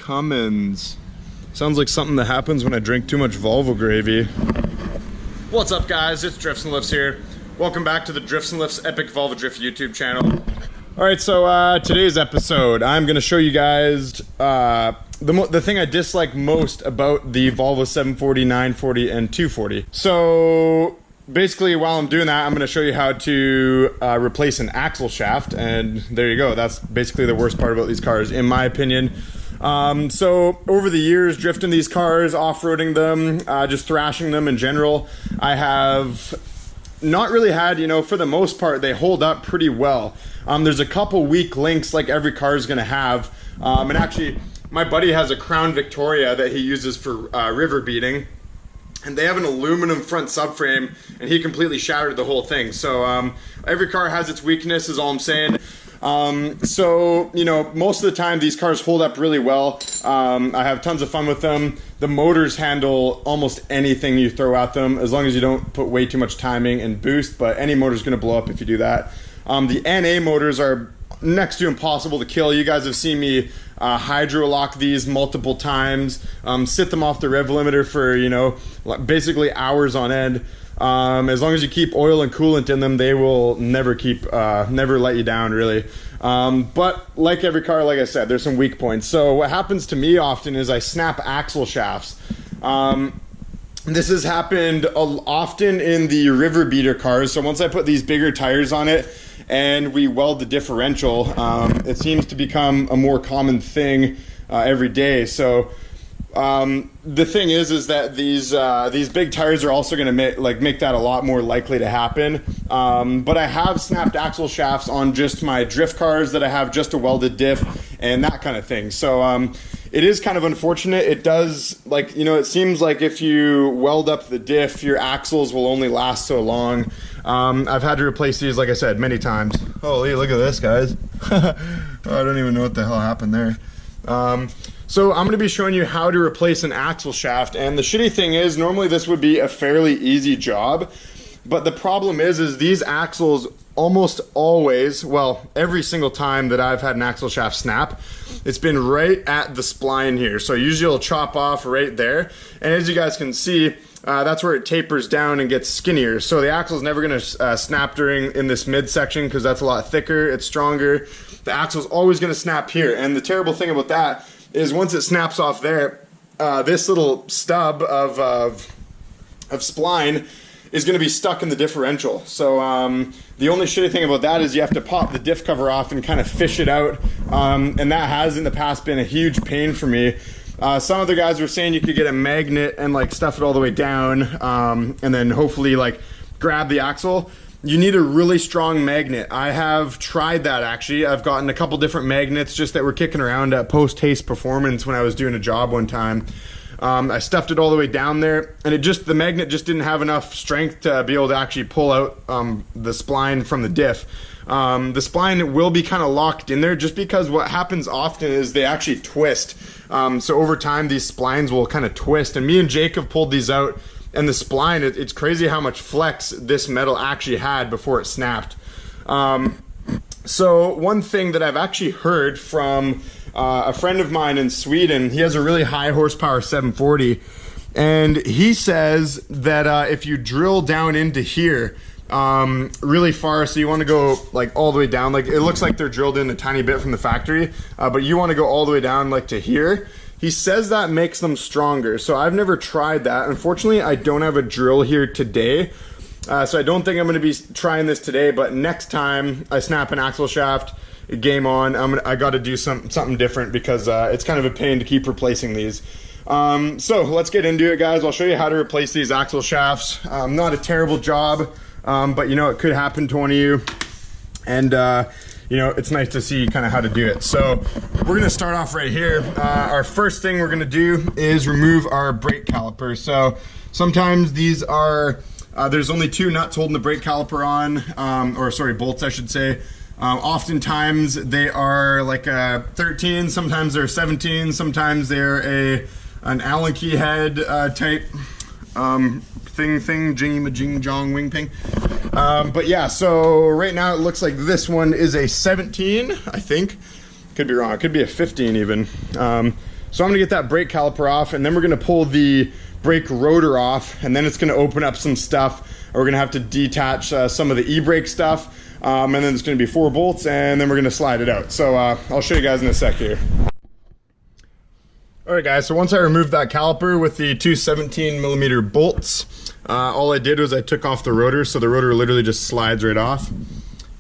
Cummins. Sounds like something that happens when I drink too much Volvo gravy. What's up, guys? It's Drifts and Lifts here. Welcome back to the Drifts and Lifts Epic Volvo Drift YouTube channel. Alright, so today's episode, I'm going to show you guys the thing I dislike most about the Volvo 740, 940, and 240. So basically, while I'm doing that, I'm going to show you how to replace an axle shaft, and there you go. That's basically the worst part about these cars, in my opinion. So over the years, drifting these cars, off-roading them, just thrashing them in general, I have not really had, you know, for the most part, they hold up pretty well. There's a couple weak links like every car is going to have, and actually, my buddy has a Crown Victoria that he uses for river beating. And they have an aluminum front subframe, and he completely shattered the whole thing. So every car has its weakness, is all I'm saying. So, you know, most of the time these cars hold up really well. I have tons of fun with them. The motors handle almost anything you throw at them, as long as you don't put way too much timing and boost, but any motor's going to blow up if you do that. The NA motors are next to impossible to kill. You guys have seen me hydro lock these multiple times, sit them off the rev limiter for, you know, basically hours on end. As long as you keep oil and coolant in them, they will never let you down, really. But like every car, like I said, there's some weak points. So what happens to me often is I snap axle shafts. This has happened often in the river beater cars. So once I put these bigger tires on it and we weld the differential, it seems to become a more common thing every day. So the thing is that these big tires are also going to make that a lot more likely to happen. But I have snapped axle shafts on just my drift cars that I have just a welded diff and that kind of thing. So it is kind of unfortunate. It does, like, you know, it seems like if you weld up the diff, your axles will only last so long. I've had to replace these, like I said, many times. Holy, look at this, guys. I don't even know what the hell happened there. So I'm going to be showing you how to replace an axle shaft, and the shitty thing is normally this would be a fairly easy job, but the problem is these axles almost always, well, every single time that I've had an axle shaft snap, it's been right at the spline here. So usually it'll chop off right there, and as you guys can see, that's where it tapers down and gets skinnier. So the axle's never going to snap in this midsection because that's a lot thicker, it's stronger. The axle's always going to snap here, and the terrible thing about that is once it snaps off there, this little stub of spline is going to be stuck in the differential. So the only shitty thing about that is you have to pop the diff cover off and kind of fish it out, and that has in the past been a huge pain for me. Some other guys were saying you could get a magnet and like stuff it all the way down, and then hopefully like grab the axle. You need a really strong magnet. I have tried that, actually. I've gotten a couple different magnets just that were kicking around at Post Haste Performance when I was doing a job one time. I stuffed it all the way down there, and the magnet just didn't have enough strength to be able to actually pull out the spline from the diff. The spline will be kind of locked in there just because what happens often is they actually twist. So over time, these splines will kind of twist, and me and Jake have pulled these out. And the spline, it's crazy how much flex this metal actually had before it snapped. So one thing that I've actually heard from a friend of mine in Sweden, he has a really high horsepower 740, and he says that if you drill down into here really far, so you want to go like all the way down, like it looks like they're drilled in a tiny bit from the factory, but you want to go all the way down like to here. He says that makes them stronger. So I've never tried that. Unfortunately, I don't have a drill here today. So I don't think I'm going to be trying this today, but next time I snap an axle shaft, game on, I got to do something different because it's kind of a pain to keep replacing these. So let's get into it, guys. I'll show you how to replace these axle shafts. Not a terrible job, but you know, it could happen to one of you. And you know, it's nice to see kind of how to do it. So we're gonna start off right here. Our first thing we're gonna do is remove our brake caliper. So sometimes these are, there's only two nuts holding the brake caliper on, or sorry, bolts I should say. Oftentimes they are like a 13, sometimes they're 17, sometimes they're an Allen key head type thing, jing jong wing ping. But yeah, so right now it looks like this one is a 17, I think. Could be wrong, it could be a 15 even. So I'm gonna get that brake caliper off, and then we're gonna pull the brake rotor off, and then it's gonna open up some stuff. We're gonna have to detach some of the e-brake stuff, and then there's gonna be 4 bolts, and then we're gonna slide it out. So I'll show you guys in a sec here. All right guys, so once I removed that caliper with the 2 17mm bolts, all I did was I took off the rotor, so the rotor literally just slides right off.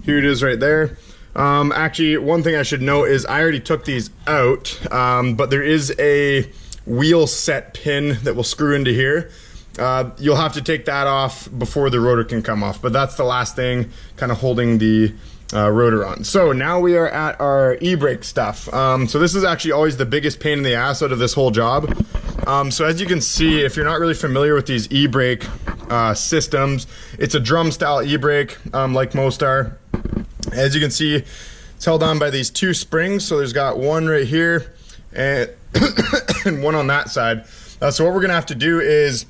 Here it is right there. Actually, one thing I should note is I already took these out, but there is a wheel set pin that will screw into here. You'll have to take that off before the rotor can come off, but that's the last thing kind of holding the rotor on. So now we are at our e-brake stuff. So this is actually always the biggest pain in the ass out of this whole job. So as you can see, if you're not really familiar with these e-brake systems, it's a drum style e-brake, like most are. As you can see, it's held on by these 2 springs. So there's got one right here and, and one on that side. So what we're gonna have to do is,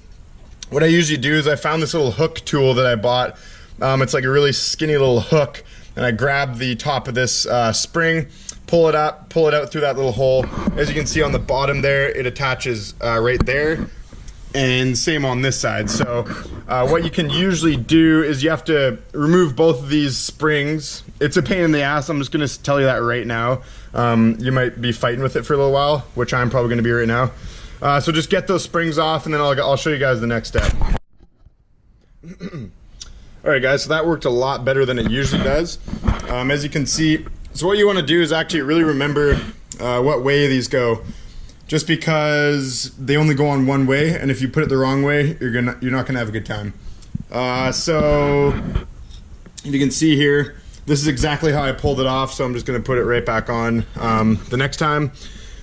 what I usually do is I found this little hook tool that I bought. It's like a really skinny little hook, and I grab the top of this spring, pull it up, pull it out through that little hole. As you can see on the bottom there, it attaches right there, and same on this side. So what you can usually do is you have to remove both of these springs. It's a pain in the ass, I'm just gonna tell you that right now. You might be fighting with it for a little while, which I'm probably gonna be right now. So just get those springs off, and then I'll show you guys the next step. Alright guys, so that worked a lot better than it usually does. As you can see, so what you want to do is actually really remember what way these go. Just because they only go on one way, and if you put it the wrong way, you're not gonna have a good time. So if you can see here, this is exactly how I pulled it off, so I'm just gonna put it right back on the next time.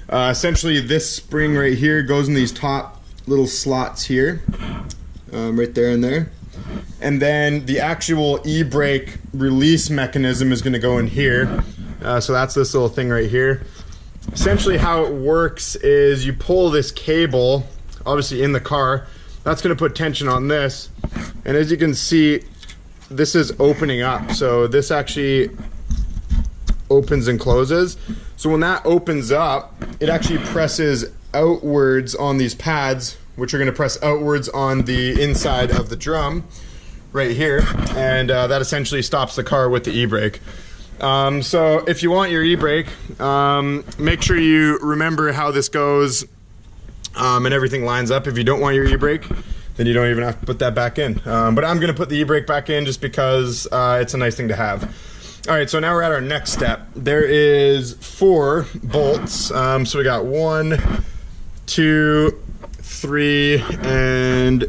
Essentially this spring right here goes in these top little slots here, right there and there. And then the actual e-brake release mechanism is going to go in here. So that's this little thing right here. Essentially how it works is you pull this cable, obviously in the car, that's going to put tension on this. And as you can see, this is opening up. So this actually opens and closes. So when that opens up, it actually presses outwards on these pads, which are going to press outwards on the inside of the drum right here, and that essentially stops the car with the e-brake. So if you want your e-brake, make sure you remember how this goes and everything lines up. If you don't want your e-brake, then you don't even have to put that back in. But I'm going to put the e-brake back in just because it's a nice thing to have. Alright, so now we're at our next step. There is 4 bolts. So we got 1, 2, 3, and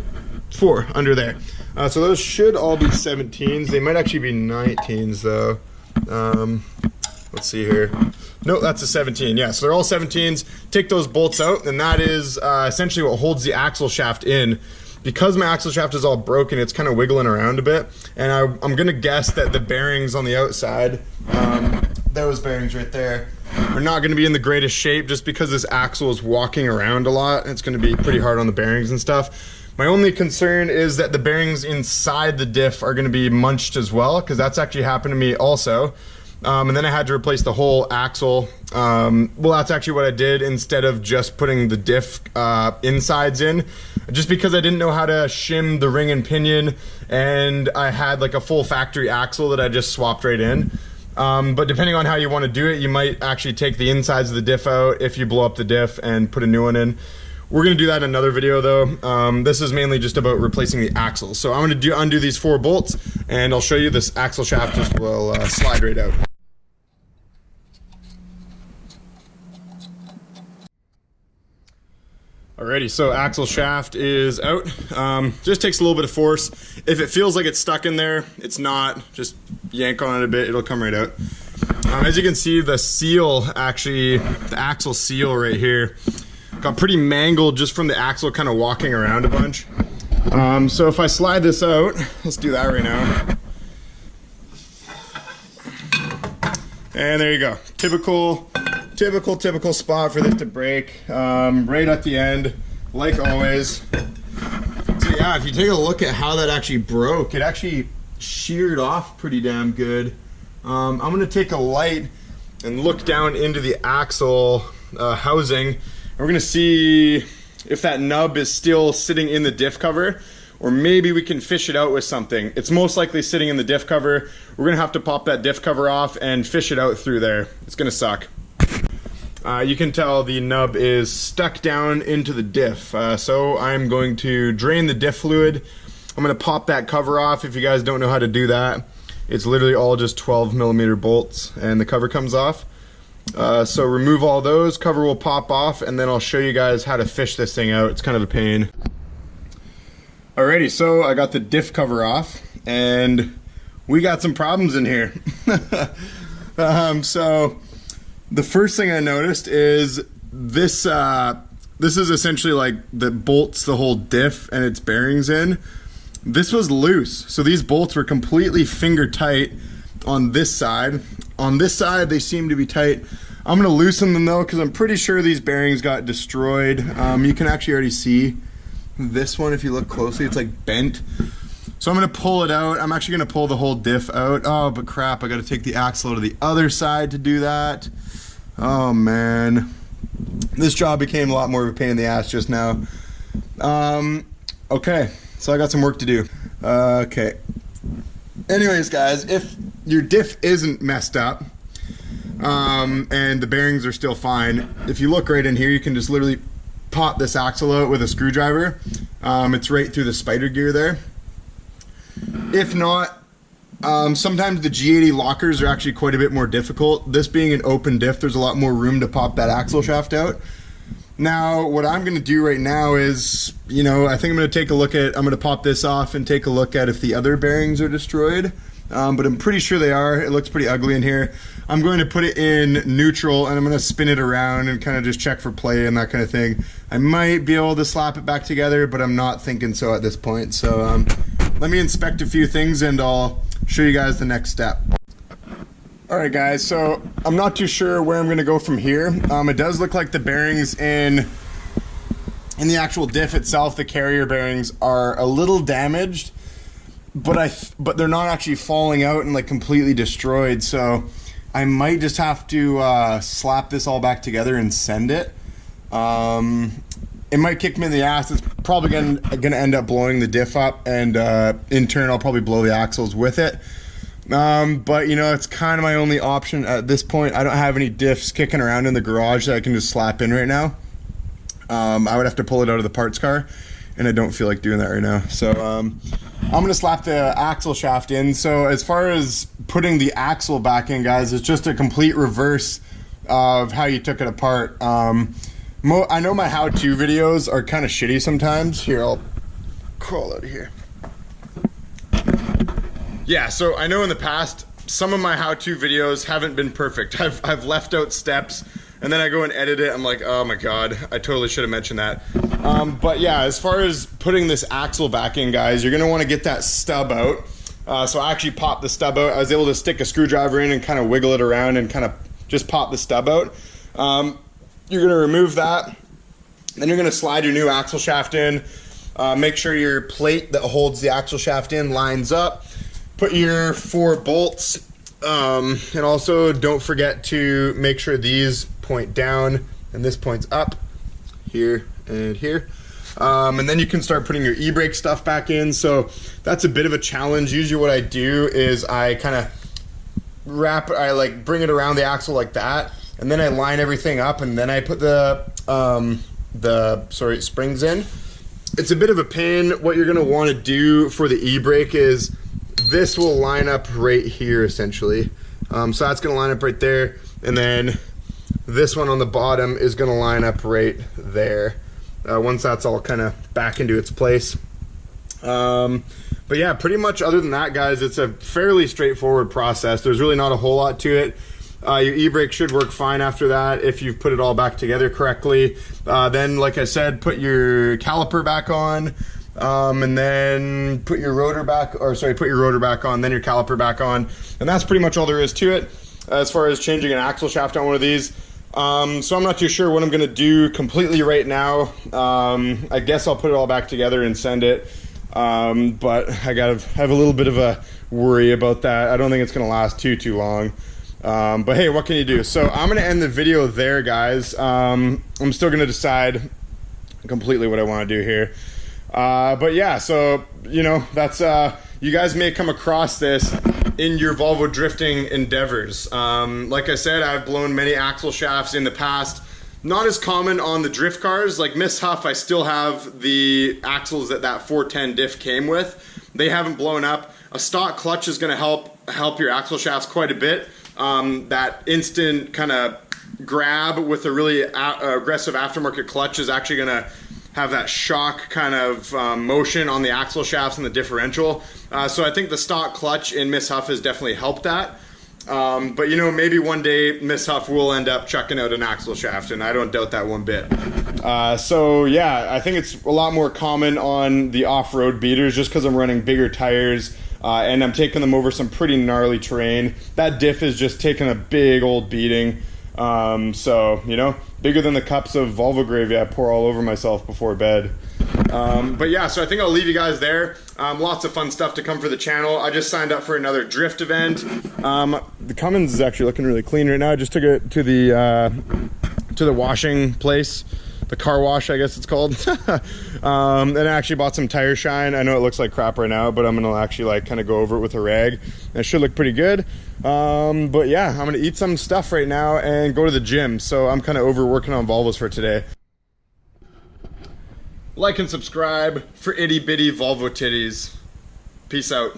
4 under there. So those should all be 17s. They might actually be 19s though. Let's see here. No, that's a 17. Yeah, so they're all 17s. Take those bolts out, and that is essentially what holds the axle shaft in. Because my axle shaft is all broken, it's kind of wiggling around a bit, and I'm gonna guess that the bearings on the outside, those bearings right there, are not gonna be in the greatest shape just because this axle is walking around a lot. It's gonna be pretty hard on the bearings and stuff. My only concern is that the bearings inside the diff are gonna be munched as well, because that's actually happened to me also. And then I had to replace the whole axle. Well, that's actually what I did instead of just putting the diff insides in, just because I didn't know how to shim the ring and pinion, and I had like a full factory axle that I just swapped right in. But depending on how you want to do it, you might actually take the insides of the diff out if you blow up the diff and put a new one in. We're going to do that in another video though. This is mainly just about replacing the axle. So I'm going to undo these 4 bolts, and I'll show you this axle shaft just will slide right out. Alrighty, so axle shaft is out. Just takes a little bit of force. If it feels like it's stuck in there, it's not. Just yank on it a bit, it'll come right out. As you can see, the seal, actually, the axle seal right here, got pretty mangled just from the axle kind of walking around a bunch. So if I slide this out, let's do that right now. And there you go. Typical spot for this to break, right at the end, like always. So yeah, if you take a look at how that actually broke, it actually sheared off pretty damn good. I'm gonna take a light and look down into the axle housing, we're gonna see if that nub is still sitting in the diff cover, or maybe we can fish it out with something. It's most likely sitting in the diff cover. We're gonna have to pop that diff cover off and fish it out through there. It's gonna suck. You can tell the nub is stuck down into the diff. So I'm going to drain the diff fluid. I'm gonna pop that cover off. If you guys don't know how to do that, it's literally all just 12mm bolts and the cover comes off. So remove all those, cover will pop off, and then I'll show you guys how to fish this thing out. It's kind of a pain. Alrighty, so I got the diff cover off, and we got some problems in here. So the first thing I noticed is this this is essentially like that bolts the whole diff and its bearings in. This was loose, so these bolts were completely finger tight on this side. On this side they seem to be tight. I'm gonna loosen them though, because I'm pretty sure these bearings got destroyed. You can actually already see this one if you look closely, it's like bent. So I'm gonna pull it out. I'm actually gonna pull the whole diff out. Oh, but crap, I gotta take the axle out of the other side to do that. Oh man, this job became a lot more of a pain in the ass just now. Okay, so I got some work to do. Okay, anyways guys, if your diff isn't messed up and the bearings are still fine, if you look right in here, you can just literally pop this axle out with a screwdriver. It's right through the spider gear there. If not, sometimes the G80 lockers are actually quite a bit more difficult. This being an open diff, there's a lot more room to pop that axle shaft out. Now, what I'm gonna do right now is, I think I'm gonna take a look at, I'm gonna pop this off and take a look at if the other bearings are destroyed. But I'm pretty sure they are. It looks pretty ugly in here. I'm going to put it in neutral and I'm going to spin it around and kind of just check for play and that kind of thing. I might be able to slap it back together, but I'm not thinking so at this point. So let me inspect a few things and I'll show you guys the next step. Alright guys, so I'm not too sure where I'm going to go from here. It does look like the bearings in the actual diff itself, the carrier bearings, are a little damaged. But they're not actually falling out and like completely destroyed, so I might just have to slap this all back together and send it. It might kick me in the ass. It's probably gonna end up blowing the diff up, and in turn I'll probably blow the axles with it. But it's kind of my only option at this point. I don't have any diffs kicking around in the garage that I can just slap in right now. I would have to pull it out of the parts car, and I don't feel like doing that right now. So I'm gonna slap the axle shaft in. So as far as putting the axle back in, guys, it's just a complete reverse of how you took it apart. I know my how-to videos are kind of shitty sometimes. Here, I'll crawl out of here. Yeah, so I know in the past, some of my how-to videos haven't been perfect. I've left out steps, and then I go and edit it, I'm like, oh my god, I totally should have mentioned that. But yeah, as far as putting this axle back in, guys, you're gonna wanna get that stub out. So I actually popped the stub out. I was able to stick a screwdriver in and kind of wiggle it around and kind of just pop the stub out. You're gonna remove that, then you're gonna slide your new axle shaft in. Make sure your plate that holds the axle shaft in lines up. Put your 4 bolts, and also don't forget to make sure these point down and this points up, here and here. And then you can start putting your e-brake stuff back in. So that's a bit of a challenge. Usually what I do is I kind of bring it around the axle like that, and then I line everything up, and then I put the springs in. It's a bit of a pain. What you're gonna want to do for the e-brake is this will line up right here essentially. So that's gonna line up right there, and then this one on the bottom is gonna line up right there. Once that's all kind of back into its place. But yeah, pretty much other than that, guys, it's a fairly straightforward process. There's really not a whole lot to it. Your e-brake should work fine after that if you've put it all back together correctly. Then, like I said, put your caliper back on, and then put your rotor back, put your rotor back on, then your caliper back on, and that's pretty much all there is to it as far as changing an axle shaft on one of these. So I'm not too sure what I'm gonna do completely right now. I guess I'll put it all back together and send it, but I have a little bit of a worry about that. I don't think it's gonna last too long. But hey, what can you do? So I'm gonna end the video there, guys. I'm still gonna decide completely what I want to do here. But yeah, so you know, that's you guys may come across this in your Volvo drifting endeavors. Like I said, I've blown many axle shafts in the past. Not as common on the drift cars. Like Miss Huff, I still have the axles that 410 diff came with. They haven't blown up. A stock clutch is going to help your axle shafts quite a bit. That instant kind of grab with a really aggressive aftermarket clutch is actually going to have that shock kind of motion on the axle shafts and the differential. So I think the stock clutch in Miss Huff has definitely helped that. But you know, maybe one day Miss Huff will end up chucking out an axle shaft, and I don't doubt that one bit. So yeah, I think it's a lot more common on the off-road beaters just because I'm running bigger tires and I'm taking them over some pretty gnarly terrain. That diff is just taking a big old beating. So, you know, bigger than the cups of Volvo gravy I pour all over myself before bed. But yeah, so I think I'll leave you guys there. Lots of fun stuff to come for the channel. I just signed up for another drift event. The Cummins is actually looking really clean right now. I just took it to the washing place. The car wash, I guess it's called. And I actually bought some tire shine. I know it looks like crap right now, but I'm gonna actually like kind of go over it with a rag. And it should look pretty good. But yeah, I'm gonna eat some stuff right now and go to the gym. So I'm kind of overworking on Volvos for today. Like and subscribe for itty bitty Volvo titties. Peace out.